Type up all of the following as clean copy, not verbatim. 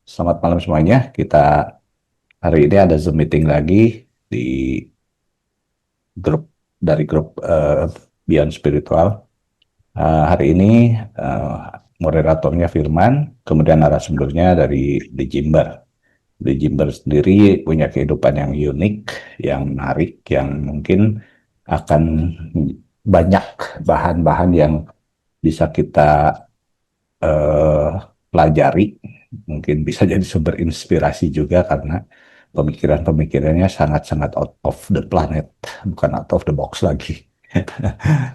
Selamat malam semuanya. Kita hari ini ada Zoom meeting lagi di grup dari grup Beyond Spiritual. Hari ini eh, moderatornya Firman, kemudian narasumbernya dari The Jimber. The Jimber sendiri punya kehidupan yang unik, yang menarik, yang mungkin akan banyak bahan-bahan yang bisa kita eh, pelajari, mungkin bisa jadi sumber inspirasi juga karena pemikiran-pemikirannya sangat-sangat out of the planet, bukan out of the box lagi.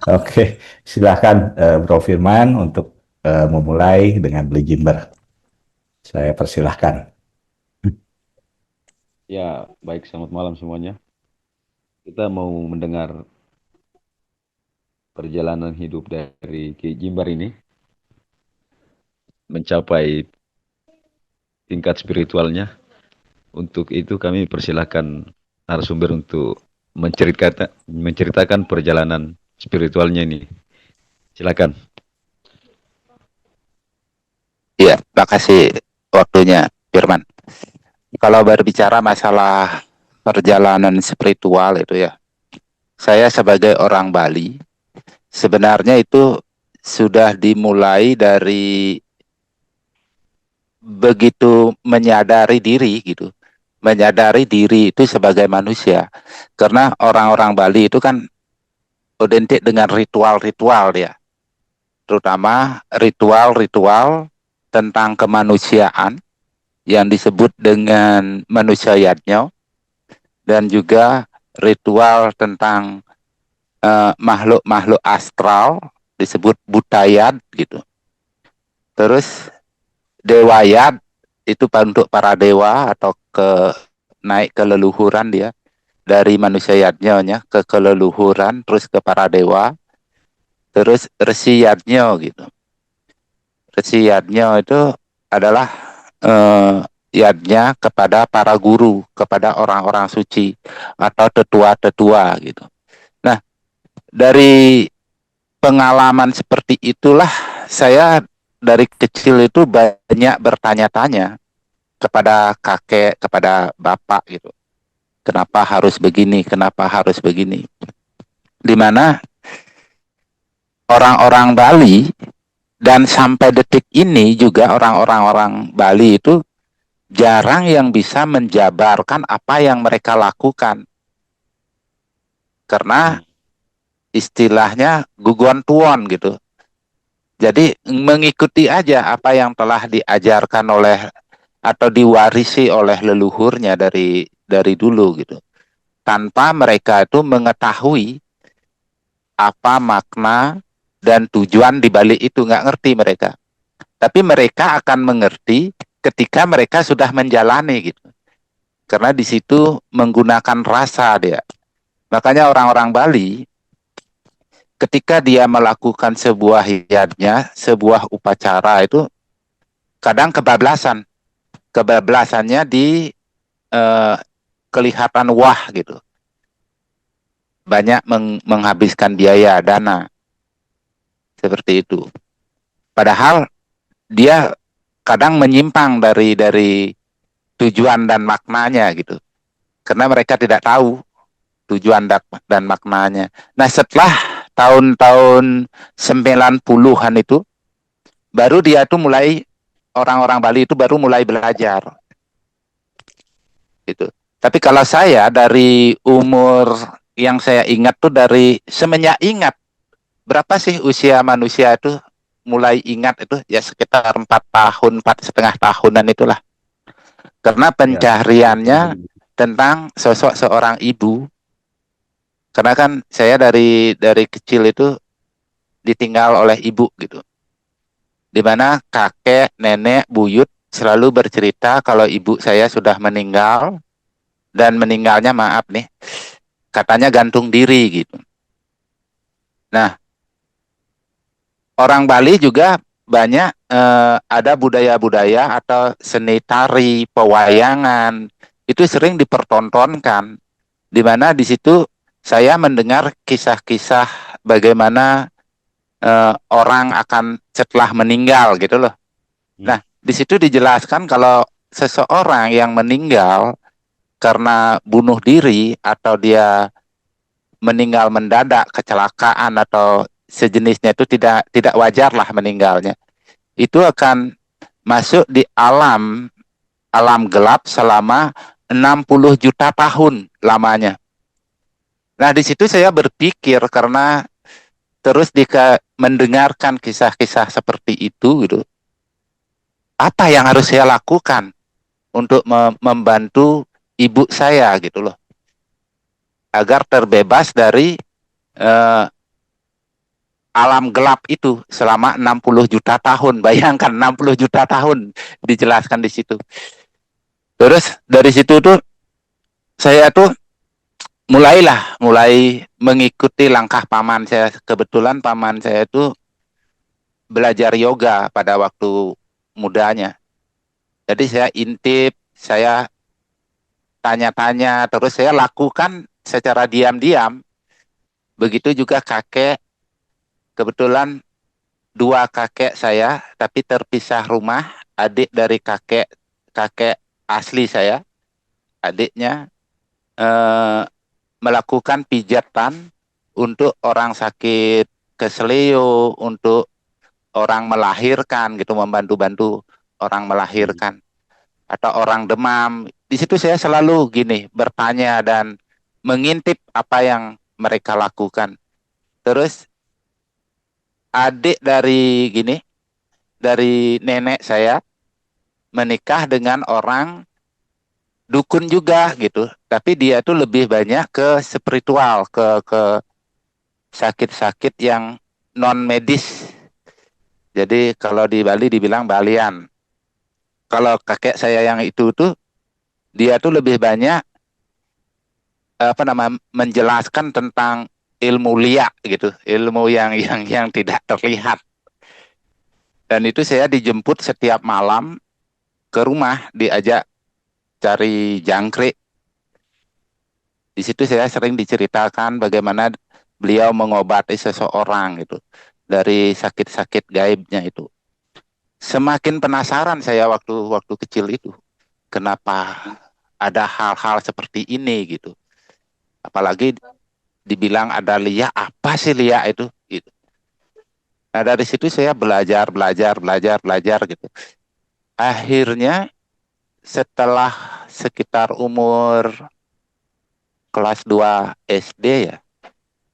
Oke, silakan Bro Firman untuk memulai dengan beli Jimber. Saya persilahkan. Ya, baik, selamat malam semuanya. Kita mau mendengar perjalanan hidup dari Ki Jimbar ini mencapai tingkat spiritualnya. Untuk itu kami persilahkan narasumber untuk menceritakan perjalanan spiritualnya ini. Silakan. Iya, makasih waktunya, Firman. Kalau berbicara masalah perjalanan spiritual itu ya, saya sebagai orang Bali, sebenarnya itu sudah dimulai dari begitu menyadari diri gitu. Menyadari diri itu sebagai manusia. Karena orang-orang Bali itu kan identik dengan ritual-ritual dia. Terutama ritual-ritual tentang kemanusiaan yang disebut dengan manusia yadnya, dan juga ritual tentang makhluk-makhluk astral disebut butayad gitu. Terus dewayad itu untuk para dewa atau naik ke leluhuran dia dari manusia yadnya ke keleluhuran terus ke para dewa, terus resi yadnya gitu. Resi yadnya itu adalah yadnya kepada para guru, kepada orang-orang suci atau tetua-tetua gitu. Nah, dari pengalaman seperti itulah saya dari kecil itu banyak bertanya-tanya kepada kakek, kepada bapak gitu. Kenapa harus begini? Kenapa harus begini? Di mana orang-orang Bali dan sampai detik ini juga orang-orang Bali itu jarang yang bisa menjabarkan apa yang mereka lakukan. Karena Hmm. istilahnya guguan tuon gitu. Jadi mengikuti aja apa yang telah diajarkan oleh atau diwarisi oleh leluhurnya dari dulu gitu. Tanpa mereka itu mengetahui apa makna dan tujuan di balik itu, nggak ngerti mereka. Tapi mereka akan mengerti ketika mereka sudah menjalani gitu. Karena di situ menggunakan rasa dia. Makanya orang-orang Bali ketika dia melakukan sebuah hiyatnya, sebuah upacara itu kadang kebablasan. Kebablasannya di eh, kelihatan wah gitu. Banyak menghabiskan biaya dana seperti itu. Padahal dia kadang menyimpang dari tujuan dan maknanya gitu. Karena mereka tidak tahu tujuan dan maknanya. Nah, setelah tahun-tahun 90-an itu baru dia tuh mulai orang-orang Bali itu baru mulai belajar gitu. Tapi kalau saya dari umur yang saya ingat tuh dari semenjak ingat berapa sih usia manusia itu mulai ingat itu ya sekitar 4 tahun, 4,5 tahunan itulah. Karena Ya, pencahariannya tentang sosok seorang ibu. Karena kan saya dari kecil itu ditinggal oleh ibu gitu. Di mana kakek, nenek, buyut selalu bercerita kalau ibu saya sudah meninggal dan meninggalnya maaf nih, katanya gantung diri gitu. Nah, orang Bali juga banyak ada budaya-budaya atau seni tari, pewayangan itu sering dipertontonkan, di mana di situ saya mendengar kisah-kisah bagaimana orang akan setelah meninggal gitu loh. Hmm. Nah, di situ dijelaskan kalau seseorang yang meninggal karena bunuh diri atau dia meninggal mendadak, kecelakaan atau sejenisnya, itu tidak wajar lah meninggalnya. Itu akan masuk di alam gelap selama 60 juta tahun lamanya. Nah, di situ saya berpikir karena terus mendengarkan kisah-kisah seperti itu gitu. Apa yang harus saya lakukan untuk membantu ibu saya gitu loh, agar terbebas dari eh, alam gelap itu selama 60 juta tahun. Bayangkan 60 juta tahun dijelaskan di situ. Terus dari situ tuh saya tuh mulai mengikuti langkah paman saya. Kebetulan paman saya tuh belajar yoga pada waktu mudanya. Jadi saya intip, saya tanya-tanya, terus saya lakukan secara diam-diam. Begitu juga kakek, kebetulan dua kakek saya, tapi terpisah rumah, adik dari kakek asli saya, adiknya melakukan pijatan untuk orang sakit keseleo, untuk orang melahirkan gitu, membantu-bantu orang melahirkan atau orang demam. Di situ saya selalu gini bertanya dan mengintip apa yang mereka lakukan. Terus adik dari nenek saya menikah dengan orang dukun juga gitu, tapi dia tuh lebih banyak ke spiritual, ke sakit-sakit yang non medis. Jadi kalau di Bali dibilang balian. Kalau kakek saya yang itu tuh dia tuh lebih banyak menjelaskan tentang ilmu liak gitu, ilmu yang tidak terlihat. Dan itu saya dijemput setiap malam ke rumah, diajak cari jangkrik. Di situ saya sering diceritakan bagaimana beliau mengobati seseorang gitu dari sakit-sakit gaibnya itu. Semakin penasaran saya waktu kecil itu, kenapa ada hal-hal seperti ini gitu. Apalagi dibilang ada liak, apa sih liak itu? Gitu. Nah, dari situ saya belajar gitu. Akhirnya setelah sekitar umur kelas 2 SD ya.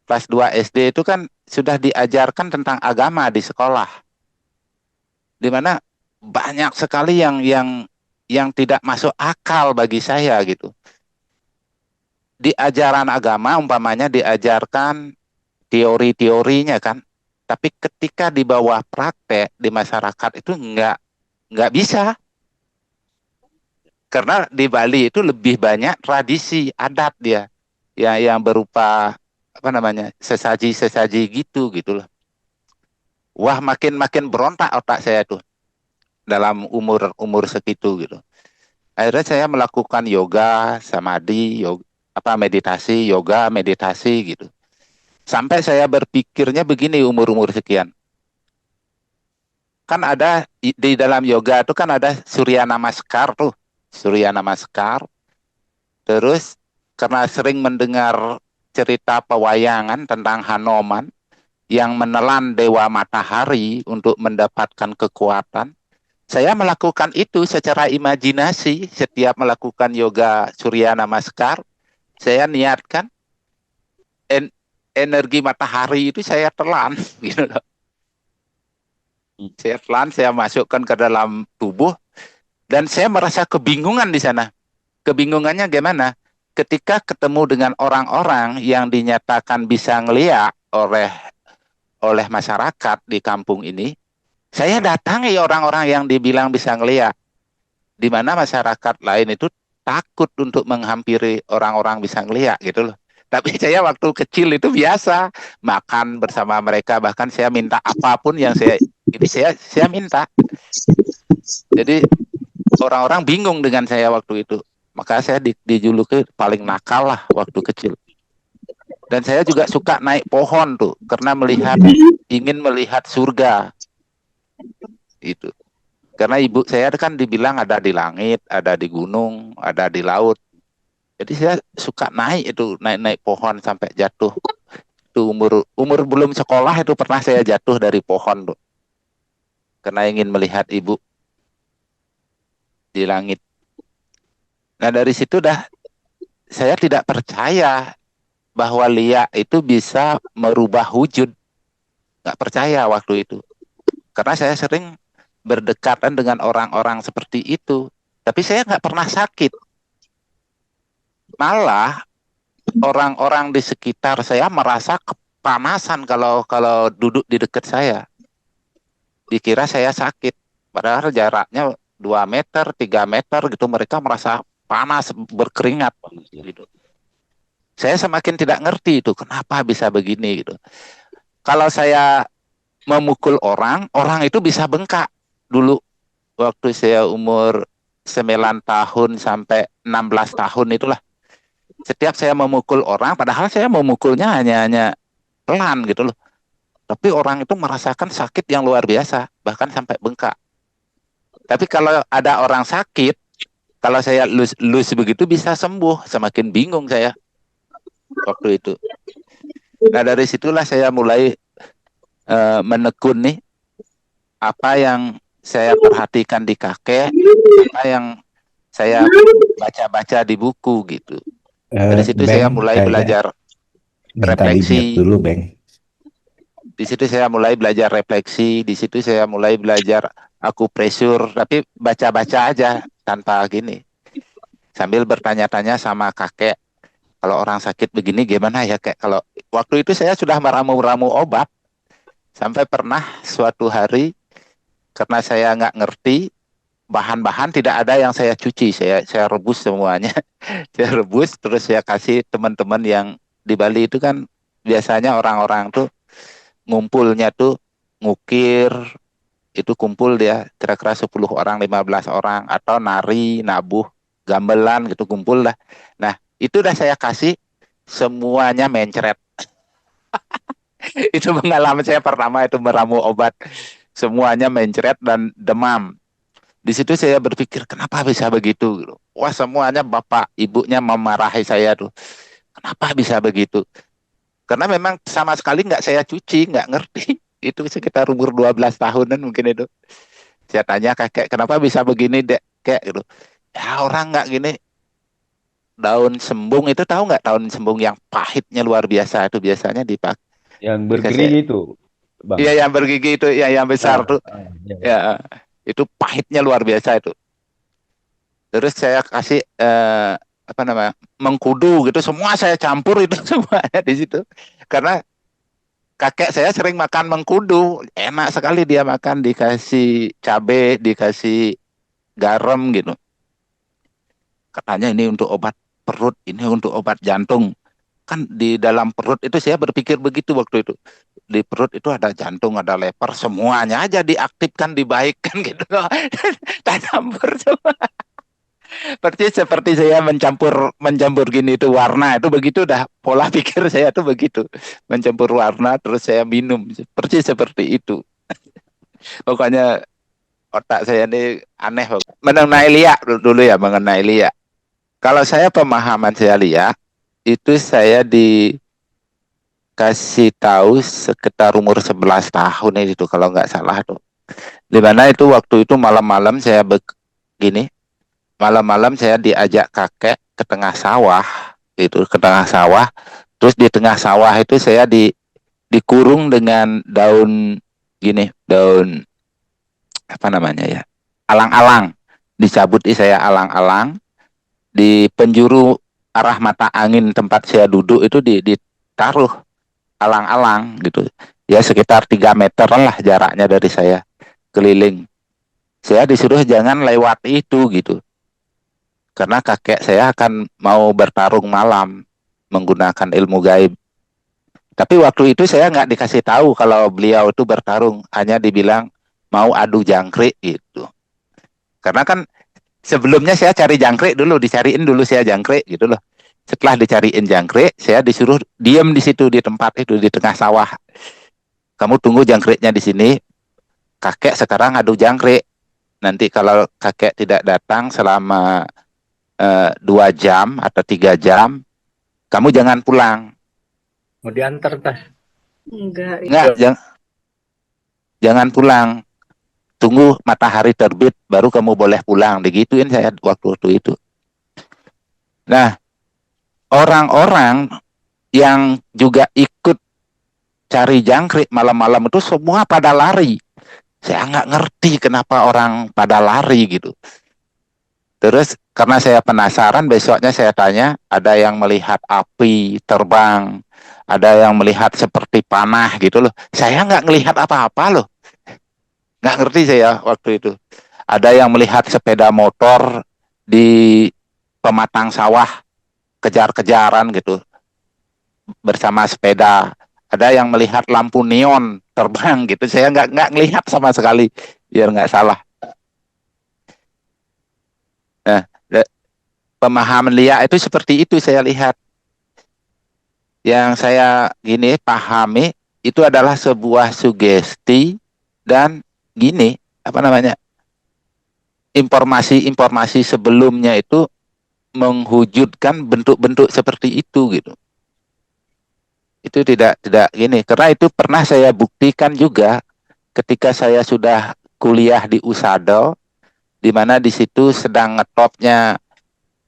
Kelas 2 SD itu kan sudah diajarkan tentang agama di sekolah. Di mana banyak sekali yang tidak masuk akal bagi saya gitu. Di ajaran agama umpamanya diajarkan teori-teorinya kan, tapi ketika di bawah praktek di masyarakat itu nggak bisa, karena di Bali itu lebih banyak tradisi adat dia, ya yang berupa sesaji-sesaji gitu loh. Wah, makin berontak otak saya tuh dalam umur umur segitu gitu. Akhirnya saya melakukan yoga, samadhi, meditasi gitu. Sampai saya berpikirnya begini umur-umur sekian. Kan ada di dalam yoga itu kan ada Surya Namaskar tuh. Surya Namaskar. Terus karena sering mendengar cerita pewayangan tentang Hanoman yang menelan dewa matahari untuk mendapatkan kekuatan, saya melakukan itu secara imajinasi. Setiap melakukan yoga Surya Namaskar, saya niatkan energi matahari itu saya telan gitu loh. Saya telan, saya masukkan ke dalam tubuh, dan saya merasa kebingungan di sana. Kebingungannya gimana? Ketika ketemu dengan orang-orang yang dinyatakan bisa ngeliat oleh masyarakat di kampung ini, saya datangi orang-orang yang dibilang bisa ngeliat, di mana masyarakat lain itu takut untuk menghampiri orang-orang bisa ngeliat gitu loh. Tapi saya waktu kecil itu biasa makan bersama mereka, bahkan saya minta apapun yang saya minta. Jadi orang-orang bingung dengan saya waktu itu. Maka saya dijuluki paling nakal lah waktu kecil. Dan saya juga suka naik pohon tuh karena ingin melihat surga. Itu. Karena ibu saya kan dibilang ada di langit, ada di gunung, ada di laut. Jadi saya suka naik itu, naik-naik pohon sampai jatuh. Itu umur umur belum sekolah itu pernah saya jatuh dari pohon tuh, karena ingin melihat ibu di langit. Nah dari situ dah saya tidak percaya bahwa Lia itu bisa merubah wujud. Nggak percaya waktu itu. Karena saya sering berdekatan dengan orang-orang seperti itu. Tapi saya nggak pernah sakit. Malah orang-orang di sekitar saya merasa kepanasan kalau kalau duduk di dekat saya. Dikira saya sakit. Padahal jaraknya 2 meter, 3 meter gitu. Mereka merasa panas, berkeringat Panas ya. gitu. Saya semakin tidak ngerti itu kenapa bisa begini gitu. Kalau saya memukul orang, orang itu bisa bengkak. Dulu waktu saya umur 9 tahun sampai 16 tahun itulah. Setiap saya memukul orang, padahal saya memukulnya hanya pelan gitu loh. Tapi orang itu merasakan sakit yang luar biasa, bahkan sampai bengkak. Tapi kalau ada orang sakit, kalau saya lus begitu bisa sembuh. Semakin bingung saya waktu itu. Nah dari situlah saya mulai menekun nih apa yang saya perhatikan di kakek, apa yang saya baca-baca di buku gitu. Dari situ saya Beng, mulai kayaknya belajar minta di mute refleksi. dulu, Beng. Di situ saya mulai belajar refleksi. Di situ saya mulai belajar akupresur. Tapi baca-baca aja tanpa gini. Sambil bertanya-tanya sama kakek. Kalau orang sakit begini gimana ya kayak kalau waktu itu saya sudah meramu-ramu obat. Sampai pernah suatu hari karena saya nggak ngerti bahan-bahan tidak ada yang saya cuci. Saya rebus semuanya. Saya rebus terus saya kasih teman-teman yang di Bali itu kan biasanya orang-orang tuh ngumpulnya tuh ngukir itu kumpul dia kira-kira 10 orang 15 orang atau nari nabuh gamelan gitu kumpul lah. Nah itu udah saya kasih semuanya mencret. Itu pengalaman saya pertama itu meramu obat semuanya mencret dan demam. Di situ saya berpikir kenapa bisa begitu gitu. Wah semuanya bapak ibunya memarahi saya tuh kenapa bisa begitu. Karena memang sama sekali nggak saya cuci, nggak ngerti. Itu sekitar umur 12 tahunan mungkin itu. Saya tanya kakek, kenapa bisa begini, dek? Kayak gitu. Ya orang nggak gini. Daun sembung itu tahu nggak daun sembung yang pahitnya luar biasa itu biasanya dipakai. Yang Dikasih, bergerigi itu, Bang. iya yang bergigi itu, ya yang besar tuh. Ya, ya. Ya, itu pahitnya luar biasa itu. Terus saya kasih apa namanya mengkudu gitu, semua saya campur itu semuanya di situ. Karena kakek saya sering makan mengkudu, enak sekali dia makan dikasih cabai, dikasih garam gitu. Katanya ini untuk obat perut, ini untuk obat jantung. Kan di dalam perut itu saya berpikir begitu waktu itu. Di perut itu ada jantung, ada leper, semuanya aja diaktifkan, dibaikkan gitu loh. Tak campur semua. Seperti saya mencampur mencampur gini itu warna itu begitu dah pola pikir saya tuh begitu mencampur warna terus saya minum seperti itu. Pokoknya otak saya ini aneh. Mengenai Lia dulu ya, mengenai Lia. Kalau saya pemahaman saya Lia, itu saya dikasih tahu sekitar umur 11 tahun itu kalau nggak salah tuh. Dimana itu waktu itu malam-malam saya begini, malam-malam saya diajak kakek ke tengah sawah, itu ke tengah sawah. Terus di tengah sawah itu saya dikurung dengan daun gini, daun apa namanya ya, alang-alang. Dicabuti saya alang-alang di penjuru arah mata angin tempat saya duduk itu ditaruh alang-alang gitu. Ya sekitar 3 meter lah jaraknya dari saya keliling. Saya disuruh jangan lewat itu gitu. Karena kakek saya akan mau bertarung malam menggunakan ilmu gaib. Tapi waktu itu saya nggak dikasih tahu kalau beliau itu bertarung, hanya dibilang mau adu jangkrik gitu. Karena kan sebelumnya saya cari jangkrik dulu, dicariin dulu saya jangkrik gitu loh. Setelah dicariin jangkrik, saya disuruh diam di situ di tempat itu di tengah sawah. Kamu tunggu jangkriknya di sini. Kakek sekarang adu jangkrik. nanti kalau kakek tidak datang selama 2 jam atau 3 jam, kamu jangan pulang. Mau diantar tah? Enggak. Enggak, jangan pulang. Tunggu matahari terbit, baru kamu boleh pulang. Digituin saya waktu itu. Nah, orang-orang yang juga ikut cari jangkrik malam-malam itu semua pada lari. Saya nggak ngerti kenapa orang pada lari gitu. Terus karena saya penasaran, besoknya saya tanya, ada yang melihat api terbang, ada yang melihat seperti panah gitu loh. Saya nggak ngelihat apa-apa loh. Nggak ngerti saya waktu itu. Ada yang melihat sepeda motor di pematang sawah, kejar-kejaran gitu, bersama sepeda. Ada yang melihat lampu neon terbang gitu. Saya nggak ngelihat sama sekali, biar nggak salah. Nah, pemahaman Lia itu seperti itu saya lihat. Yang saya gini pahami itu adalah sebuah sugesti dan gini, apa namanya, informasi-informasi sebelumnya itu menghujudkan bentuk-bentuk seperti itu gitu. Itu tidak gini, karena itu pernah saya buktikan juga ketika saya sudah kuliah di USADO, di mana di situ sedang ngetopnya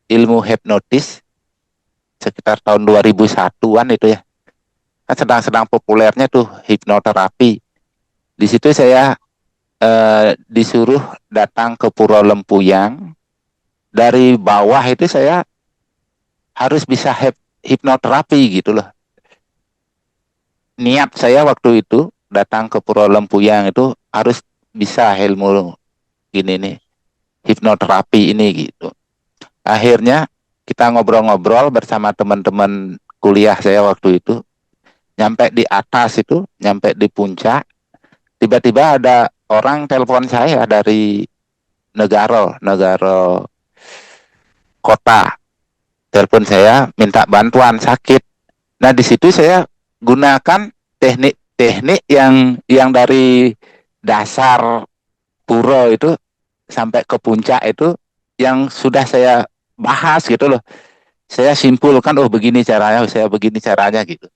ilmu hipnotis sekitar tahun 2001-an itu ya. Kan sedang populernya tuh hipnoterapi. Di situ saya disuruh datang ke Pura Lempuyang. Dari bawah itu saya harus bisa hipnoterapi gitu loh. Niat saya waktu itu datang ke Pura Lempuyang itu harus bisa ilmu gini nih, hipnoterapi ini gitu. Akhirnya kita ngobrol-ngobrol bersama teman-teman kuliah saya waktu itu. Nyampe di atas itu, nyampe di puncak, tiba-tiba ada orang telepon saya dari negara kota. Telepon saya minta bantuan sakit. Nah, di situ saya gunakan teknik-teknik yang dari dasar pura itu sampai ke puncak itu yang sudah saya bahas gitu loh. Saya simpulkan, oh begini caranya, saya begini caranya gitu.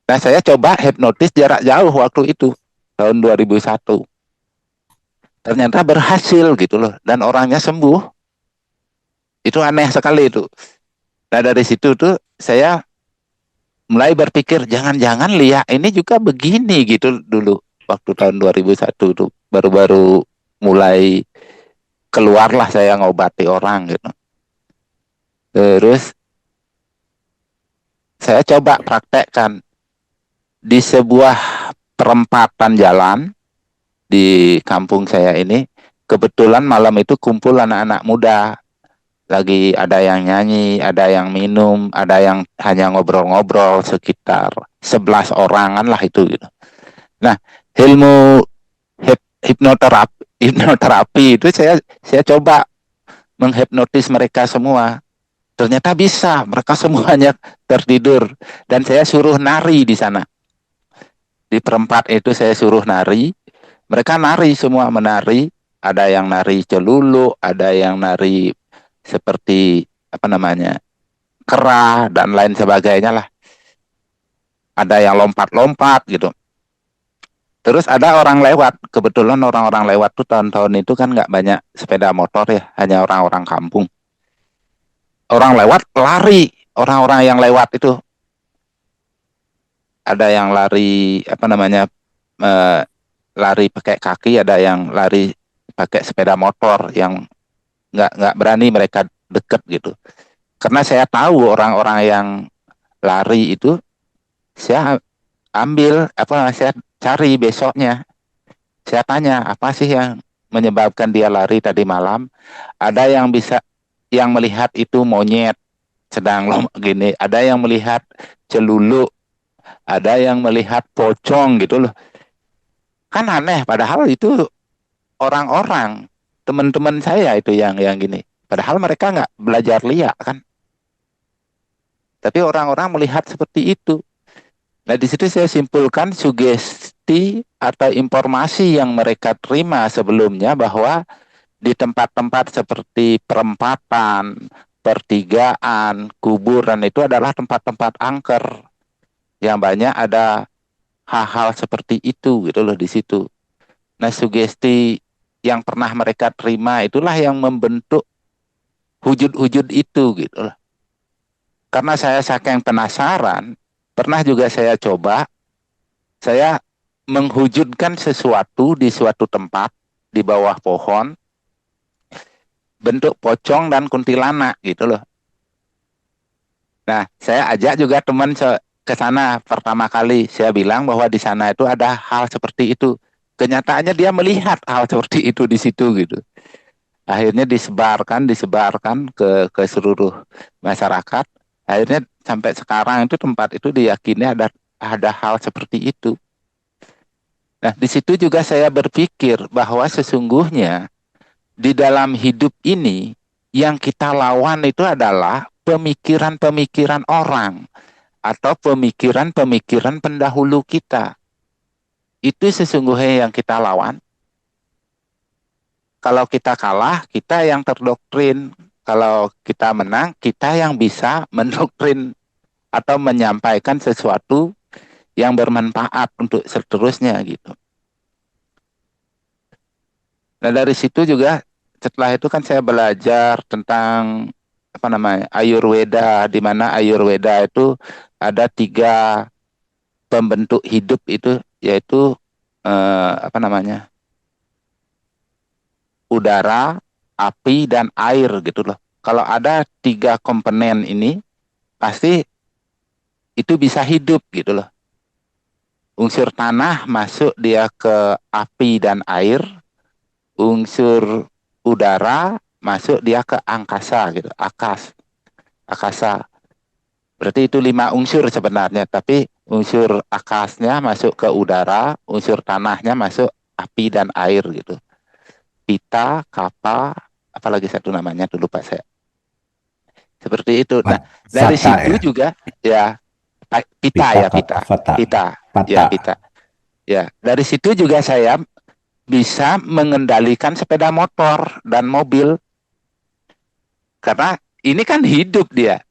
Nah, saya coba hipnotis jarak jauh waktu itu, tahun 2001. Ternyata berhasil gitu loh, dan orangnya sembuh. Itu aneh sekali itu. Nah, dari situ tuh saya mulai berpikir, jangan-jangan Lia ini juga begini gitu dulu. Waktu tahun 2001 tuh, baru-baru mulai keluarlah saya ngobati orang gitu. Terus saya coba praktekkan di sebuah perempatan jalan di kampung saya ini. Kebetulan malam itu kumpul anak-anak muda. Lagi ada yang nyanyi, ada yang minum, ada yang hanya ngobrol-ngobrol, sekitar 11 orangan lah itu gitu. Nah, ilmu hipnoterapi itu saya coba menghipnotis mereka semua. Ternyata bisa, mereka semuanya tertidur, dan saya suruh nari di sana. Di perempat itu saya suruh nari, mereka nari semua, menari. Ada yang nari celulu, ada yang nari seperti apa namanya, kera dan lain sebagainya lah. Ada yang lompat-lompat gitu. Terus ada orang lewat, kebetulan orang-orang lewat tuh tahun-tahun itu kan nggak banyak sepeda motor ya, hanya orang-orang kampung. Orang lewat lari, orang-orang yang lewat itu ada yang lari apa namanya, lari pakai kaki, ada yang lari pakai sepeda motor yang nggak berani mereka deket gitu. Karena saya tahu orang-orang yang lari itu, saya ambil apa, saya cari besoknya, saya tanya apa sih yang menyebabkan dia lari tadi malam. Ada yang melihat itu monyet sedang gini, ada yang melihat celulu, ada yang melihat pocong gitu loh. Kan aneh, padahal itu orang-orang teman-teman saya itu yang gini. Padahal mereka nggak belajar liak kan. Tapi orang-orang melihat seperti itu. Nah, di situ saya simpulkan bukti atau informasi yang mereka terima sebelumnya bahwa di tempat-tempat seperti perempatan, pertigaan, kuburan itu adalah tempat-tempat angker yang banyak ada hal-hal seperti itu gitu loh di situ. Nah, sugesti yang pernah mereka terima itulah yang membentuk wujud-wujud itu gitu loh. Karena saya saking penasaran, pernah juga saya coba, saya menghujudkan sesuatu di suatu tempat di bawah pohon, bentuk pocong dan kuntilanak gitu loh. Nah, saya ajak juga teman ke sana pertama kali. Saya bilang bahwa di sana itu ada hal seperti itu. Kenyataannya dia melihat hal seperti itu di situ gitu. Akhirnya disebarkan ke seluruh masyarakat. Akhirnya sampai sekarang itu tempat itu diyakini ada hal seperti itu. Nah, di situ juga saya berpikir bahwa sesungguhnya di dalam hidup ini yang kita lawan itu adalah pemikiran-pemikiran orang atau pemikiran-pemikiran pendahulu kita. Itu sesungguhnya yang kita lawan. Kalau kita kalah, kita yang terdoktrin. Kalau kita menang, kita yang bisa mendoktrin atau menyampaikan sesuatu yang bermanfaat untuk seterusnya gitu. Nah, dari situ juga setelah itu kan saya belajar tentang apa namanya Ayurveda, di mana Ayurveda itu ada 3 pembentuk hidup itu, yaitu apa namanya udara, api, dan air gitu loh. Kalau ada 3 komponen ini, pasti itu bisa hidup gitu loh. Unsur tanah masuk dia ke api dan air, unsur udara masuk dia ke angkasa gitu, akasa. Berarti itu 5 unsur sebenarnya, tapi unsur akasnya masuk ke udara, unsur tanahnya masuk api dan air gitu. Pita, kapa, apalagi satu namanya dulu Pak saya. Seperti itu. Nah, dari Vata situ ya. juga ya pita Pita, ya pita. vata, Pita. Ya pata. pita. Ya, dari situ juga saya bisa mengendalikan sepeda motor dan mobil. Karena ini kan hidup dia.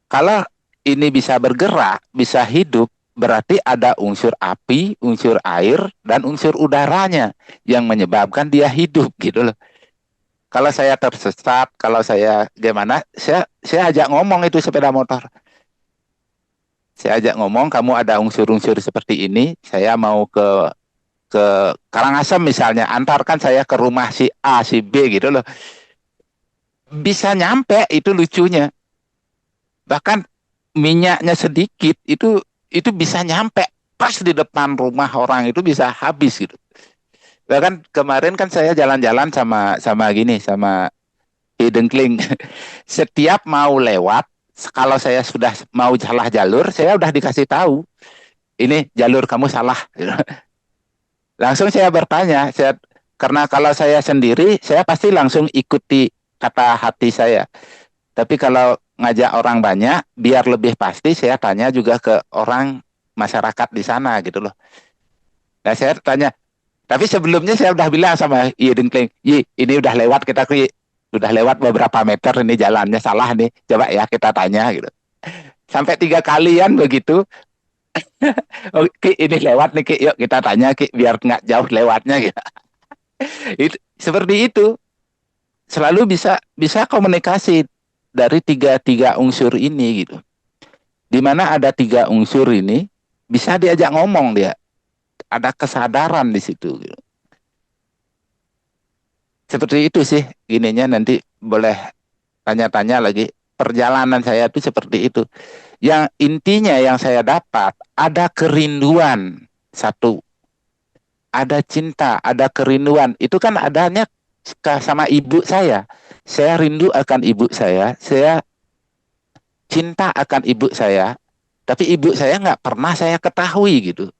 Kalau ini bisa bergerak, bisa hidup, berarti ada unsur api, unsur air, dan unsur udaranya yang menyebabkan dia hidup gitu loh. Kalau saya tersesat, kalau saya gimana, saya ajak ngomong itu sepeda motor. Saya ajak ngomong, kamu ada unsur-unsur seperti ini, saya mau ke Karangasem misalnya, antarkan saya ke rumah si A, si B gitu loh. Bisa nyampe, itu lucunya. Bahkan minyaknya sedikit, itu bisa nyampe pas di depan rumah orang, itu bisa habis gitu. Bahkan kemarin kan saya jalan-jalan sama Hidden Kling. Setiap mau lewat, kalau saya sudah mau salah jalur, saya udah dikasih tahu, ini jalur kamu salah. Langsung saya bertanya, karena kalau saya sendiri, saya pasti langsung ikuti kata hati saya. Tapi kalau ngajak orang banyak, biar lebih pasti, saya tanya juga ke orang masyarakat di sana gitu loh. Nah, saya tanya, tapi sebelumnya saya udah bilang sama Hidden Kling, ini udah lewat kita udah lewat beberapa meter, ini jalannya salah nih, coba ya kita tanya gitu. Sampai 3 kalian begitu. Oh, Ki, ini lewat nih Ki, yuk kita tanya Ki, biar nggak jauh lewatnya gitu. Seperti itu, selalu bisa bisa komunikasi dari tiga unsur ini gitu. Di mana ada 3 unsur ini, bisa diajak ngomong dia, ada kesadaran di situ gitu. Seperti itu sih gininya, nanti boleh tanya-tanya lagi. Perjalanan saya itu seperti itu. Yang intinya yang saya dapat, ada kerinduan satu, ada cinta, ada kerinduan. Itu kan adanya sama ibu saya. Saya rindu akan ibu saya cinta akan ibu saya, tapi ibu saya nggak pernah saya ketahui gitu.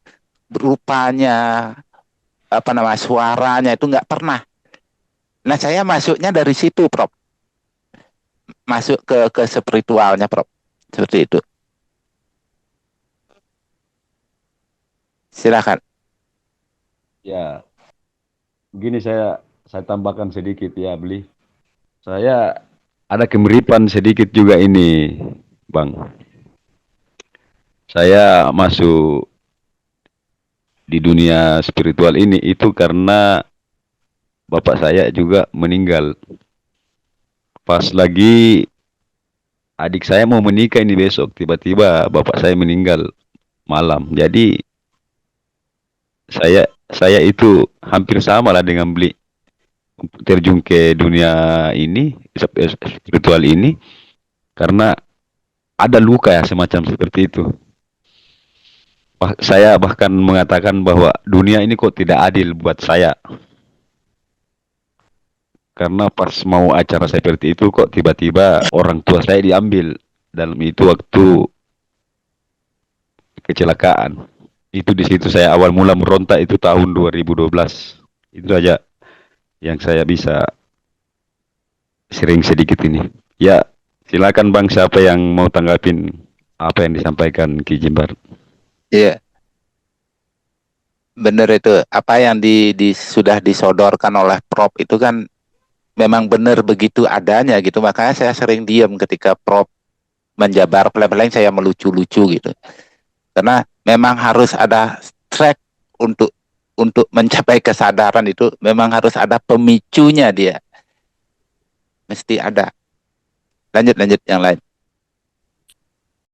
Rupanya, apa nama suaranya itu nggak pernah. Nah, saya masuknya dari situ, Prof. Masuk ke spiritualnya, Prof. Seperti itu. Silakan. Ya, begini saya tambahkan sedikit ya, Beli. Saya ada kemiripan sedikit juga ini, Bang. Saya masuk di dunia spiritual ini itu karena bapak saya juga meninggal. Pas lagi adik saya mau menikah ini besok, tiba-tiba bapak saya meninggal malam. Jadi saya itu hampir sama lah dengan Beli, terjun ke dunia ini spiritual ini karena ada luka ya semacam seperti itu. Saya bahkan mengatakan bahwa dunia ini kok tidak adil buat saya. Karena pas mau acara seperti itu kok tiba-tiba orang tua saya diambil dalam itu waktu kecelakaan. Itu di situ saya awal mula merontak itu tahun 2012. Itu aja yang saya bisa sering sedikit ini. Ya, silakan Bang, siapa yang mau tanggapin apa yang disampaikan Ki Jimbar. Iya, benar itu. Apa yang sudah disodorkan oleh Prof itu kan memang benar begitu adanya gitu. Makanya saya sering diam ketika Prof menjabar, paling saya melucu-lucu gitu. Karena memang harus ada track untuk mencapai kesadaran itu, memang harus ada pemicunya dia. Mesti ada. Lanjut yang lain.